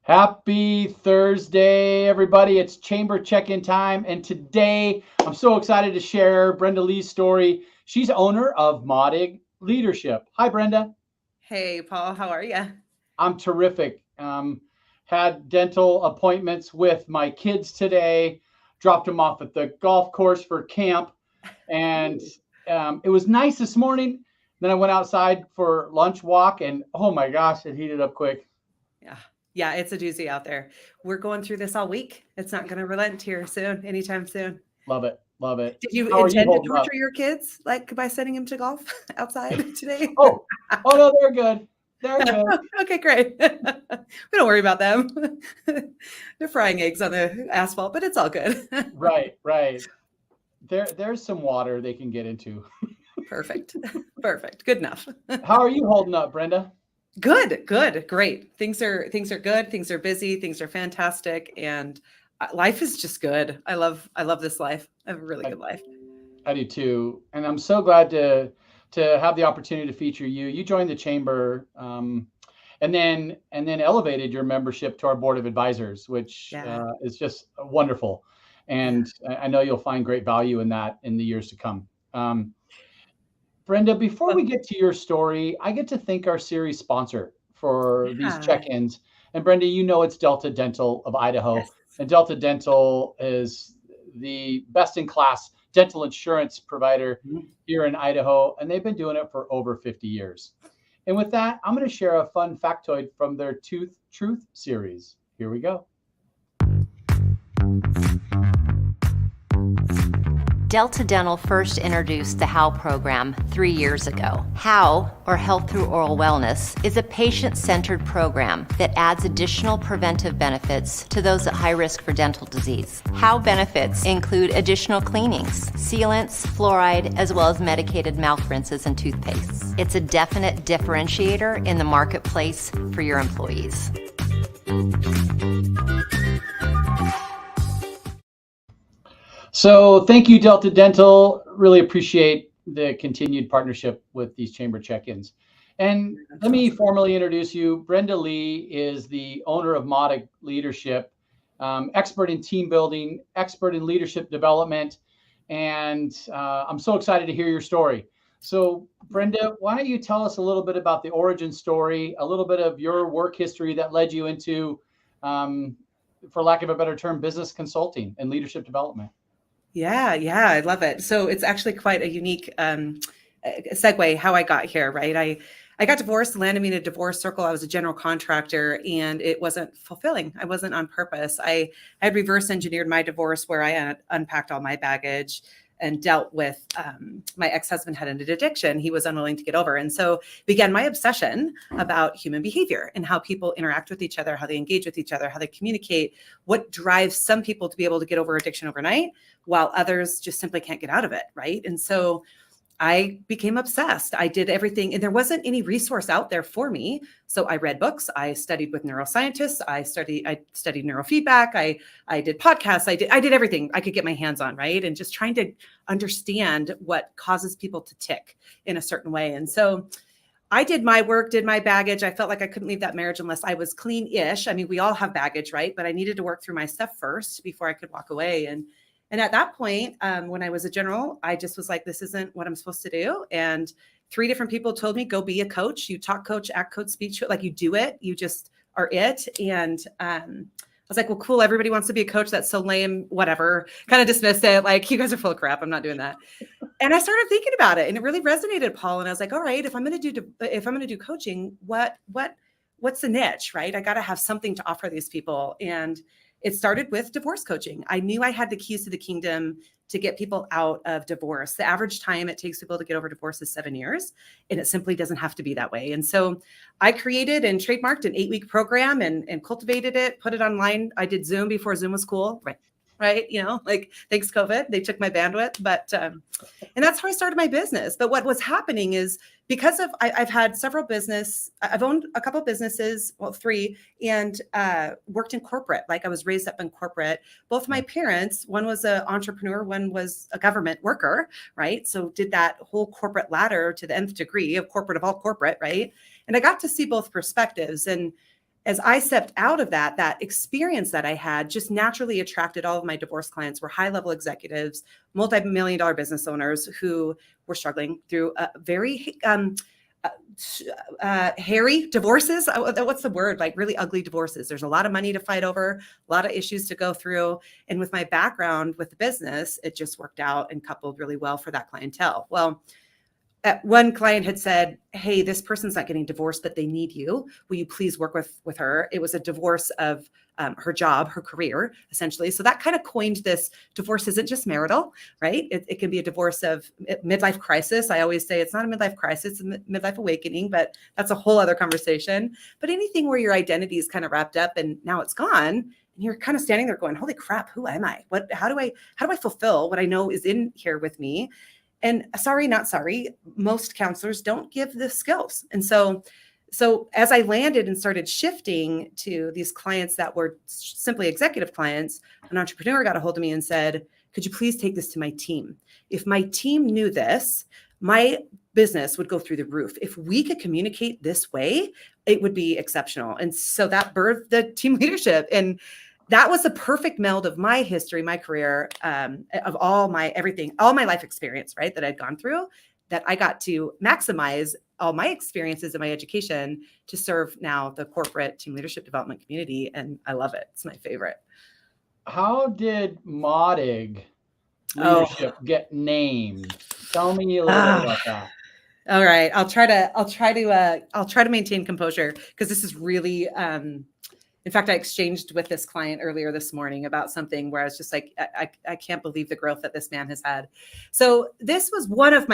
Happy Thursday, everybody. It's chamber check-in time. And today I'm so excited to share Brenda Lee's story. She's owner of Modig Leadership. Hi, Brenda. Hey, Paul, how are you? I'm terrific. Had dental appointments with my kids today, dropped them off at the golf course for camp. And it was nice this morning. Then I went outside for lunch walk and oh my gosh, it heated up quick. Yeah. Yeah, it's a doozy out there. We're going through this all week. It's not going to relent here soon, anytime soon. Love it. Love it. Did you How are you intend to holding up? torture your kids like by sending them to golf outside today? Oh, oh no, they're good. They're good. Okay, great. We don't worry about them. They're frying eggs on the asphalt, but it's all good. Right, right. There's some water they can get into. Perfect. Perfect. Good enough. How are you holding up, Brenda? Good, great. Things are good. Things are busy. Things are fantastic, and life is just good. I love this life. I have a really good life. I do too, and I'm so glad to have the opportunity to feature you. You joined the chamber, and then elevated your membership to our board of advisors, which is just wonderful. And I know you'll find great value in that in the years to come. Brenda, before we get to your story, I get to thank our series sponsor for these check-ins. And Brenda, you know it's Delta Dental of Idaho. Yes. And Delta Dental is the best-in-class dental insurance provider here in Idaho, and they've been doing it for over 50 years. And with that, I'm going to share a fun factoid from their Tooth Truth series. Here we go. Delta Dental first introduced the HOW program 3 years ago. HOW, or Health Through Oral Wellness, is a patient-centered program that adds additional preventive benefits to those at high risk for dental disease. HOW benefits include additional cleanings, sealants, fluoride, as well as medicated mouth rinses and toothpastes. It's a definite differentiator in the marketplace for your employees. So thank you, Delta Dental. Really appreciate the continued partnership with these chamber check-ins. And let me formally introduce you. Brenda Lee is the owner of Modig Leadership, expert in team building, expert in leadership development. And I'm so excited to hear your story. So Brenda, why don't you tell us a little bit about the origin story, a little bit of your work history that led you into, for lack of a better term, business consulting and leadership development. Yeah, I love it. So it's actually quite a unique segue how I got here, right? I got divorced, landed me in a divorce circle. I was a general contractor and it wasn't fulfilling. I wasn't on purpose. I had reverse engineered my divorce where I had unpacked all my baggage and dealt with my ex-husband had an addiction he was unwilling to get over. And so began my obsession about human behavior and how people interact with each other, how they engage with each other, how they communicate, what drives some people to be able to get over addiction overnight, while others just simply can't get out of it, right? And so I became obsessed. I did everything, and there wasn't any resource out there for me. So I read books. I studied with neuroscientists. I studied neurofeedback. I did podcasts. I did everything I could get my hands on, right? And just trying to understand what causes people to tick in a certain way. And so I did my work, did my baggage. I felt like I couldn't leave that marriage unless I was clean-ish. I mean, we all have baggage, right? But I needed to work through my stuff first before I could walk away. And at that point, when I was a general, I just was like, this isn't what I'm supposed to do. And 3 different people told me, go be a coach. You talk coach, act coach, speech, like you do it. You just are it. And I was like, well, cool. Everybody wants to be a coach. That's so lame, whatever. Kind of dismissed it. Like, you guys are full of crap. I'm not doing that. And I started thinking about it and it really resonated, Paul. And I was like, all right, if I'm going to do coaching, what's the niche, right? I got to have something to offer these people. And it started with divorce coaching. I knew I had the keys to the kingdom to get people out of divorce. The average time it takes people to get over divorce is 7 years, and it simply doesn't have to be that way. And so I created and trademarked an 8-week program and cultivated it, put it online. I did Zoom before Zoom was cool, right? You know, like thanks COVID, they took my bandwidth, but, and that's how I started my business. But what was happening is because of, I've had I've owned a couple of businesses, well, 3, and worked in corporate. Like I was raised up in corporate. Both my parents, one was an entrepreneur, one was a government worker, right? So did that whole corporate ladder to the nth degree of all corporate, right? And I got to see both perspectives. And as I stepped out of that experience that I had just naturally attracted all of my divorce clients were high-level executives, multi-million-dollar business owners who were struggling through very hairy divorces. What's the word? Like really ugly divorces. There's a lot of money to fight over, a lot of issues to go through. And with my background with the business, it just worked out and coupled really well for that clientele. Well, one client had said, hey, this person's not getting divorced, but they need you. Will you please work with her? It was a divorce of her job, her career, essentially. So that kind of coined this divorce isn't just marital, right? It can be a divorce of midlife crisis. I always say it's not a midlife crisis, it's a midlife awakening, but that's a whole other conversation. But anything where your identity is kind of wrapped up and now it's gone, and you're kind of standing there going, holy crap, who am I? How do I fulfill what I know is in here with me? And sorry, not sorry, most counselors don't give the skills. And so as I landed and started shifting to these clients that were simply executive clients, an entrepreneur got a hold of me and said, could you please take this to my team? If my team knew this, my business would go through the roof. If we could communicate this way, it would be exceptional. And so that birthed the team leadership. And that was the perfect meld of my history, my career, of all my everything, all my life experience, right, that I'd gone through, that I got to maximize all my experiences in my education to serve now the corporate team leadership development community. And I love it. It's my favorite. How did Modig Leadership get named? Tell me a little bit about that. All right. I'll try to maintain composure because this is really, in fact, I exchanged with this client earlier this morning about something where I was just like, I can't believe the growth that this man has had. So this was it was one of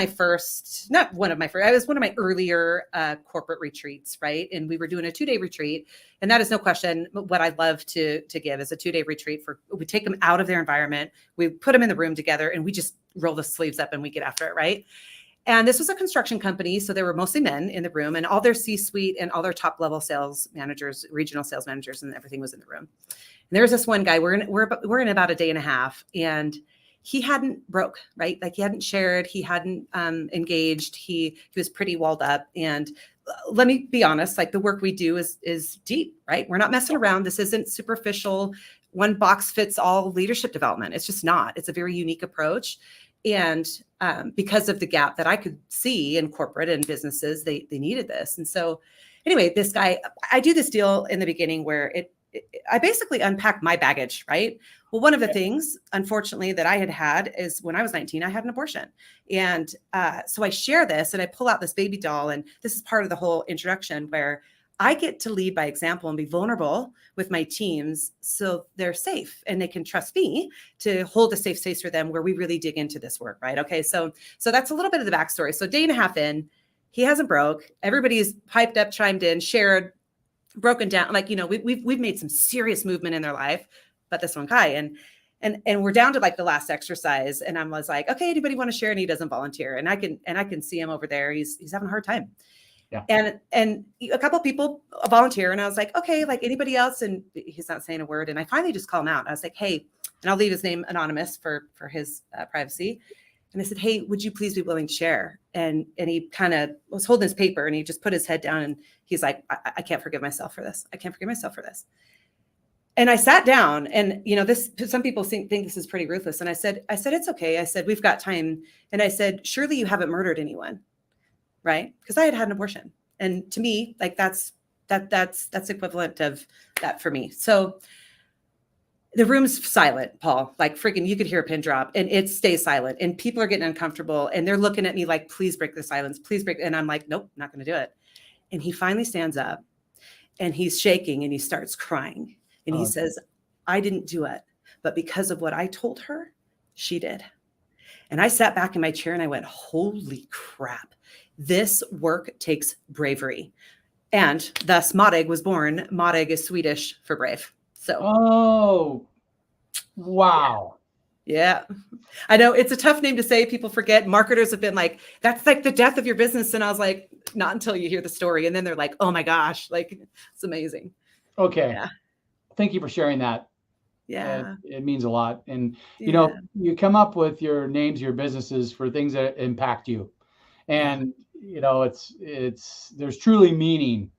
my earlier corporate retreats, right? And we were doing a 2-day retreat. And that is no question what I'd love to give is a 2-day retreat we take them out of their environment. We put them in the room together and we just roll the sleeves up and we get after it, right? And this was a construction company. So there were mostly men in the room and all their C-suite and all their top level sales managers, regional sales managers, and everything was in the room. And there was this one guy, we're in about a day and a half and he hadn't broke, right? Like he hadn't shared, he hadn't engaged. He was pretty walled up. And let me be honest, like the work we do is deep, right? We're not messing around. This isn't superficial, one box fits all leadership development. It's just not. It's a very unique approach. And because of the gap that I could see in corporate and businesses, they needed this. And so anyway, this guy, I do this deal in the beginning where I basically unpack my baggage, right? Well, one of the things, unfortunately, that I had is when I was 19, I had an abortion. And so I share this and I pull out this baby doll. And this is part of the whole introduction where I get to lead by example and be vulnerable with my teams so they're safe and they can trust me to hold a safe space for them where we really dig into this work, right? Okay, so that's a little bit of the backstory. So day and a half in, he hasn't broke. Everybody's piped up, chimed in, shared, broken down. Like, we've made some serious movement in their life, but this one guy and we're down to like the last exercise. And I was like, okay, anybody want to share? And he doesn't volunteer. And I can see him over there. He's having a hard time. Yeah. And a couple of people volunteer and I was like, okay, like anybody else? And he's not saying a word. And I finally just call him out. I was like, hey, and I'll leave his name anonymous for his privacy. And I said, hey, would you please be willing to share? And he kind of was holding his paper and he just put his head down and he's like, I can't forgive myself for this. I can't forgive myself for this. And I sat down and, some people think this is pretty ruthless. And I said, it's okay. I said, we've got time. And I said, surely you haven't murdered anyone. Right? Because I had an abortion. And to me, like that's equivalent of that for me. So the room's silent, Paul, like freaking, you could hear a pin drop and it stays silent and people are getting uncomfortable and they're looking at me like, please break the silence, please break. And I'm like, nope, not going to do it. And he finally stands up and he's shaking and he starts crying. And he says, I didn't do it, but because of what I told her, she did. And I sat back in my chair and I went, holy crap. This work takes bravery. And thus Modig was born. Modig is Swedish for brave. So. Oh, wow. Yeah. I know it's a tough name to say. People forget. Marketers have been like, that's like the death of your business. And I was like, not until you hear the story. And then they're like, oh my gosh, like it's amazing. Okay. Yeah. Thank you for sharing that. Yeah. It means a lot. And, you come up with your names, your businesses for things that impact you. And, there's truly meaning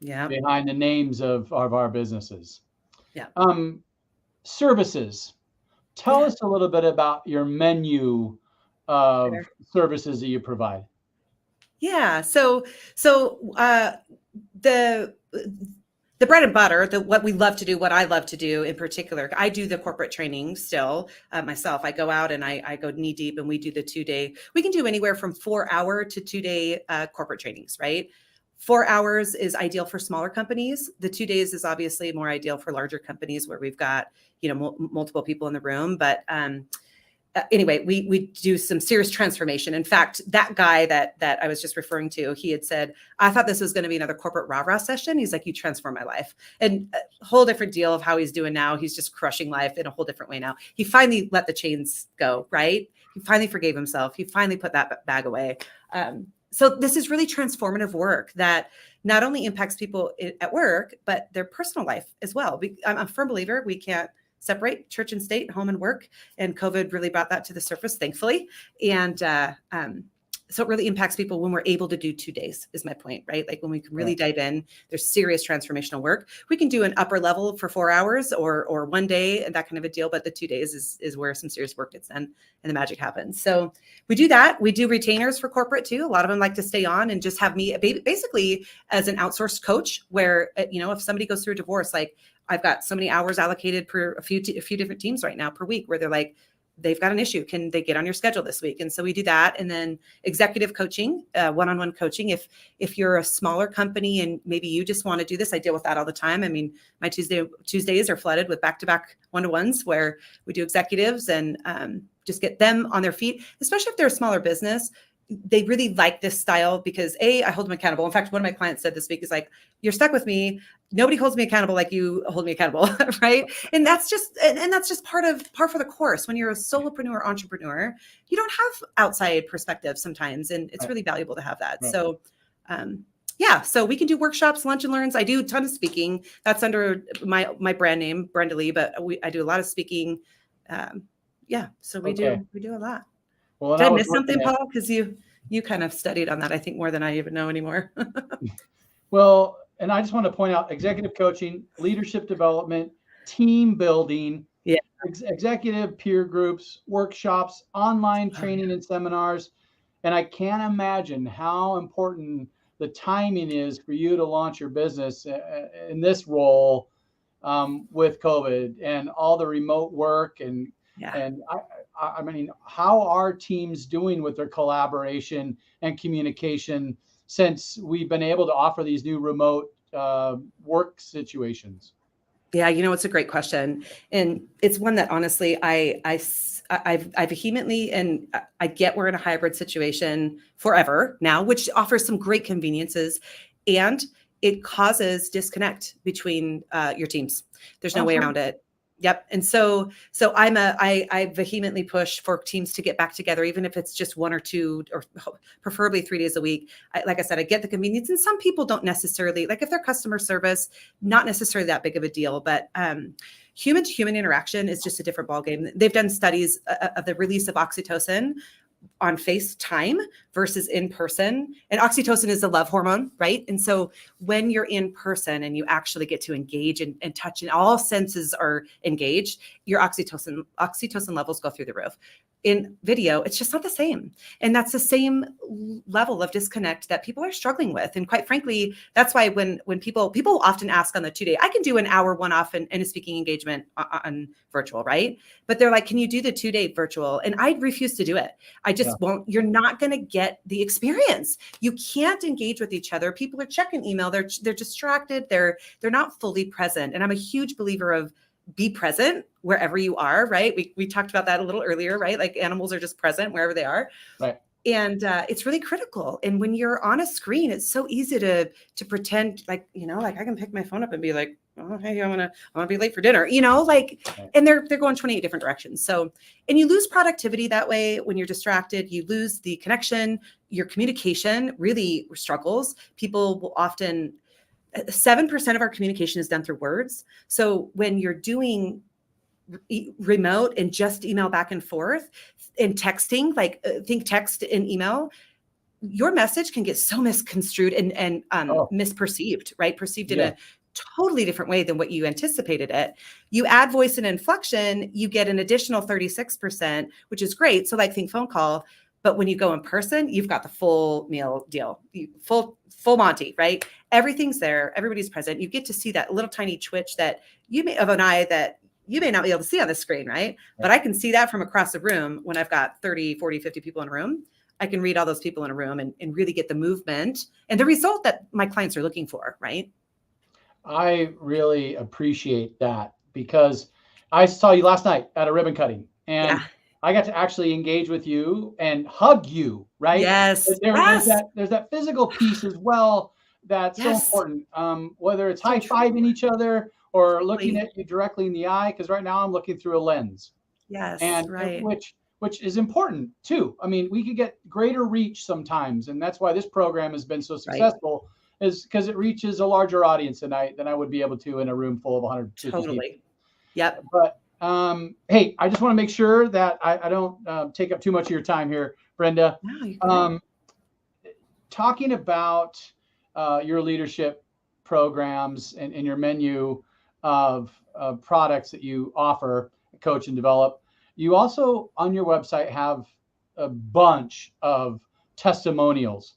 Yeah. behind the names of our businesses. Yeah. Services. Tell Yeah. us a little bit about your menu of Sure. services that you provide. Yeah. The the bread and butter, what we love to do, what I love to do in particular, I do the corporate training still myself. I go out and I go knee deep, and we do the 2-day. We can do anywhere from 4-hour to 2-day corporate trainings, right? 4 hours is ideal for smaller companies. The 2 days is obviously more ideal for larger companies where we've got, multiple people in the room. But anyway, we do some serious transformation. In fact, that guy that I was just referring to, he had said, I thought this was going to be another corporate rah-rah session. He's like, you transformed my life. And a whole different deal of how he's doing now. He's just crushing life in a whole different way now. He finally let the chains go, right? He finally forgave himself. He finally put that bag away. So this is really transformative work that not only impacts people at work, but their personal life as well. I'm a firm believer we can't separate church and state, home and work. And COVID really brought that to the surface, thankfully. And so it really impacts people when we're able to do 2 days, is my point, right? Like when we can really dive in, there's serious transformational work. We can do an upper level for 4 hours or 1 day and that kind of a deal. But the 2 days is where some serious work gets done and the magic happens. So we do that. We do retainers for corporate too. A lot of them like to stay on and just have me basically as an outsourced coach where, if somebody goes through a divorce, like I've got so many hours allocated per a few different teams right now per week where they're like, they've got an issue. Can they get on your schedule this week? And so we do that. And then executive coaching, one-on-one coaching. If you're a smaller company and maybe you just want to do this, I deal with that all the time. I mean, my Tuesdays are flooded with back-to-back one-to-ones where we do executives and just get them on their feet, especially if they're a smaller business. They really like this style because I hold them accountable. In fact, one of my clients said this week is like, you're stuck with me. Nobody holds me accountable like you hold me accountable, right? And that's just par for the course. When you're a solopreneur, entrepreneur, you don't have outside perspective sometimes, and it's really valuable to have that. Right. So, so we can do workshops, lunch and learns. I do a ton of speaking. That's under my brand name, Brenda Lee, but I do a lot of speaking. So we do a lot. Well, did I miss something, Paul? Because you kind of studied on that, I think, more than I even know anymore. Well, and I just want to point out executive coaching, leadership development, team building, executive peer groups, workshops, online training and seminars. And I can't imagine how important the timing is for you to launch your business in this role with COVID and all the remote work and I mean, how are teams doing with their collaboration and communication since we've been able to offer these new remote work situations? Yeah, it's a great question. And it's one that honestly, I vehemently, and I get we're in a hybrid situation forever now, which offers some great conveniences and it causes disconnect between your teams. There's no way around it. Yep. And so I vehemently push for teams to get back together, even if it's just 1 or 2 or preferably 3 days a week. Like I said, I get the convenience, and some people don't necessarily, like if they're customer service, not necessarily that big of a deal, but human to human interaction is just a different ballgame. They've done studies of the release of oxytocin on FaceTime versus in person. And oxytocin is a love hormone, right? And so when you're in person and you actually get to engage and touch and all senses are engaged, your oxytocin levels go through the roof. In video, it's just not the same. And that's the same level of disconnect that people are struggling with. And quite frankly, that's why when people often ask on the 2-day, I can do an hour one-off and a speaking engagement on virtual, right? But they're like, can you do the 2-day virtual? And I refuse to do it. I just won't. You're not going to get the experience. You can't engage with each other. People are checking email. They're distracted. They're not fully present. And I'm a huge believer of be present wherever you are, right? We talked about that a little earlier, right? Like animals are just present wherever they are. Right. And it's really critical. And when you're on a screen, it's so easy to pretend like, like I can pick my phone up and be like, oh, hey, I want to be late for dinner, and they're going 28 different directions. So, and you lose productivity that way. When you're distracted, you lose the connection, your communication really struggles. People will often 7% of our communication is done through words. So when you're doing remote and just email back and forth and texting, like think text and email, your message can get so misconstrued and misperceived, right? Perceived in a totally different way than what you anticipated it. You add voice and inflection, you get an additional 36%, which is great. So like think phone call, but when you go in person, you've got the full meal deal, full Monty, right? Everything's there. Everybody's present. You get to see that little tiny twitch that you may of an eye that you may not be able to see on the screen, right? But I can see that from across the room when I've got 30, 40, 50 people in a room. I can read all those people in a room and really get the movement and the result that my clients are looking for, right? I really appreciate that because I saw you last night at a ribbon cutting and I got to actually engage with you and hug you, right? Yes. There's that physical piece as well that's so important. Whether it's high-fiving each other or looking at you directly in the eye, because right now I'm looking through a lens. Yes, and which is important too. I mean, we could get greater reach sometimes, and that's why this program has been so successful, is because it reaches a larger audience than I would be able to in a room full of 150 people. Yep. But hey, I just want to make sure that I don't take up too much of your time here, Brenda. No, talking about your leadership programs and your menu of products that you offer, coach and develop. You also on your website have a bunch of testimonials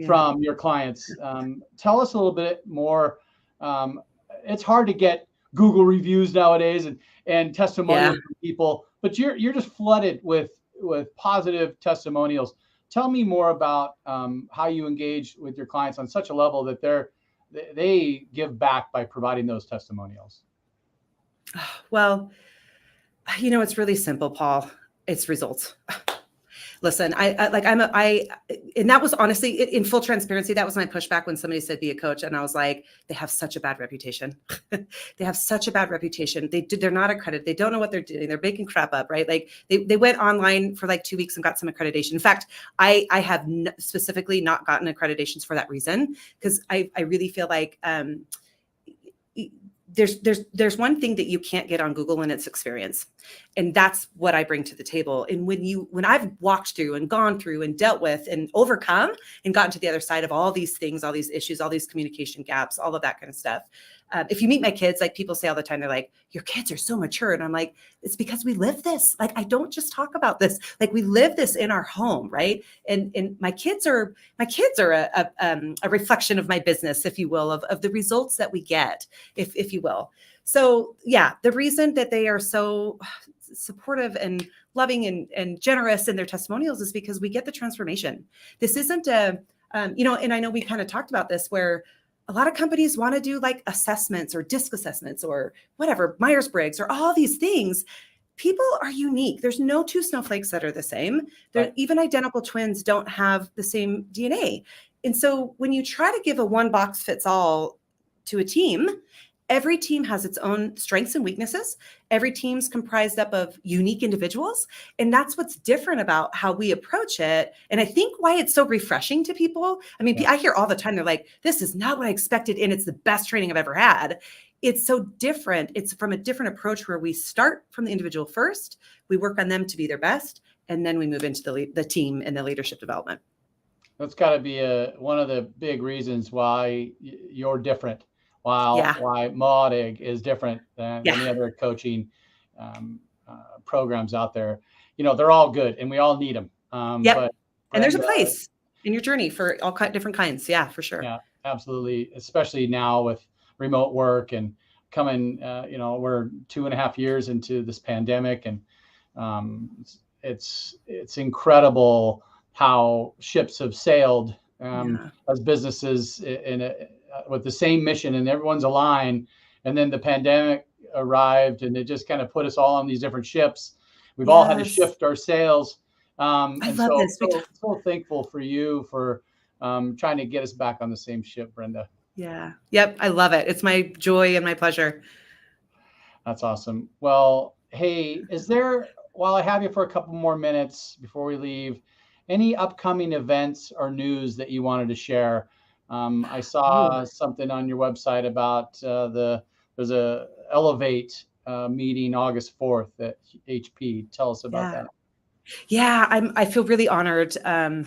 from your clients. Tell us a little bit more. It's hard to get Google reviews nowadays and testimonials from people, but you're just flooded with positive testimonials. Tell me more about how you engage with your clients on such a level that they give back by providing those testimonials. Well, it's really simple, Paul. It's results. Listen, and that was honestly, in full transparency, that was my pushback when somebody said be a coach. And I was like, they have such a bad reputation. They have such a bad reputation. They're not accredited. They don't know what they're doing. They're making crap up, right? Like they went online for like 2 weeks and got some accreditation. In fact, I have specifically not gotten accreditations for that reason, because I really feel like, there's one thing that you can't get on Google, and it's experience. And that's what I bring to the table. And when I've walked through and gone through and dealt with and overcome and gotten to the other side of all these things, all these issues, all these communication gaps, all of that kind of stuff. If you meet my kids, like people say all the time, they're like, your kids are so mature. And I'm like, it's because we live this. Like, I don't just talk about this. Like, we live this in our home, right? And my kids are a reflection of my business, if you will, of the results that we get, if you will. So yeah, the reason that they are so supportive and loving and generous in their testimonials is because we get the transformation. This isn't and I know we kind of talked about this, where a lot of companies want to do like assessments or DISC assessments or whatever, Myers-Briggs or all these things. People are unique. There's no two snowflakes that are the same. Even identical twins don't have the same DNA. And so when you try to give a one box fits all to a team, every team has its own strengths and weaknesses. Every team's comprised up of unique individuals. And that's what's different about how we approach it. And I think why it's so refreshing to people. I mean, I hear all the time, they're like, this is not what I expected. And it's the best training I've ever had. It's so different. It's from a different approach where we start from the individual first. We work on them to be their best. And then we move into the team and the leadership development. That's got to be one of the big reasons why you're different. Why Modig is different than any other coaching programs out there. They're all good and we all need them. But and there's a place in your journey for all different kinds. Yeah, for sure. Yeah, absolutely. Especially now with remote work and coming, we're 2.5 years into this pandemic, and it's incredible how ships have sailed as businesses with the same mission, and everyone's aligned. And then the pandemic arrived, and it just kind of put us all on these different ships. We've all had to shift our sails. And so thankful for you for trying to get us back on the same ship, Brenda. Yeah. Yep. I love it. It's my joy and my pleasure. That's awesome. Well, hey, while I have you for a couple more minutes before we leave, any upcoming events or news that you wanted to share? I saw something on your website about there's a Elevate meeting August 4th at HP. Tell us about that. Yeah, I feel really honored. I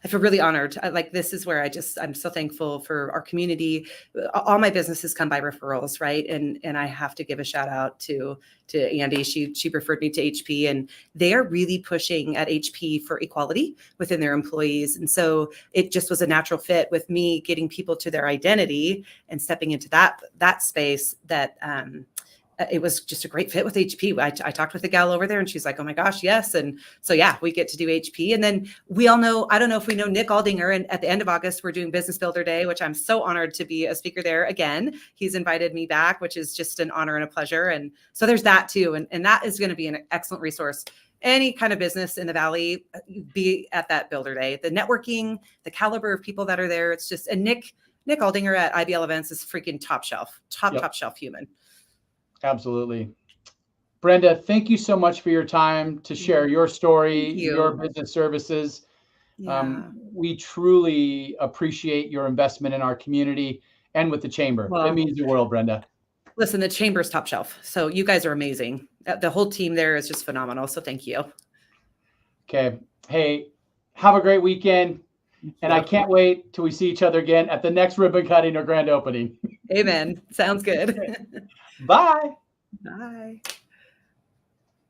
feel really honored. Like, this is where I'm so thankful for our community. All my businesses come by referrals, right? And I have to give a shout out to Andy. She referred me to HP, and they are really pushing at HP for equality within their employees. And so it just was a natural fit with me getting people to their identity and stepping into that space, that it was just a great fit with HP. I talked with the gal over there, and she's like, oh my gosh, yes. And so, yeah, we get to do HP. And then we all know, I don't know if we know Nick Aldinger, and at the end of August, we're doing Business Builder Day, which I'm so honored to be a speaker there again. He's invited me back, which is just an honor and a pleasure. And so there's that too. And that is going to be an excellent resource. Any kind of business in the Valley, be at that Builder Day. The networking, the caliber of people that are there, it's just, and Nick Aldinger at IBL events is freaking top shelf human. Absolutely. Brenda, thank you so much for your time to share your story, your business services. Yeah. We truly appreciate your investment in our community and with the Chamber. Well, it means the world, Brenda. Listen, the Chamber's top shelf. So you guys are amazing. The whole team there is just phenomenal. So thank you. Okay. Hey, have a great weekend. And I can't wait till we see each other again at the next ribbon cutting or grand opening. Amen. Sounds good. Bye. Bye.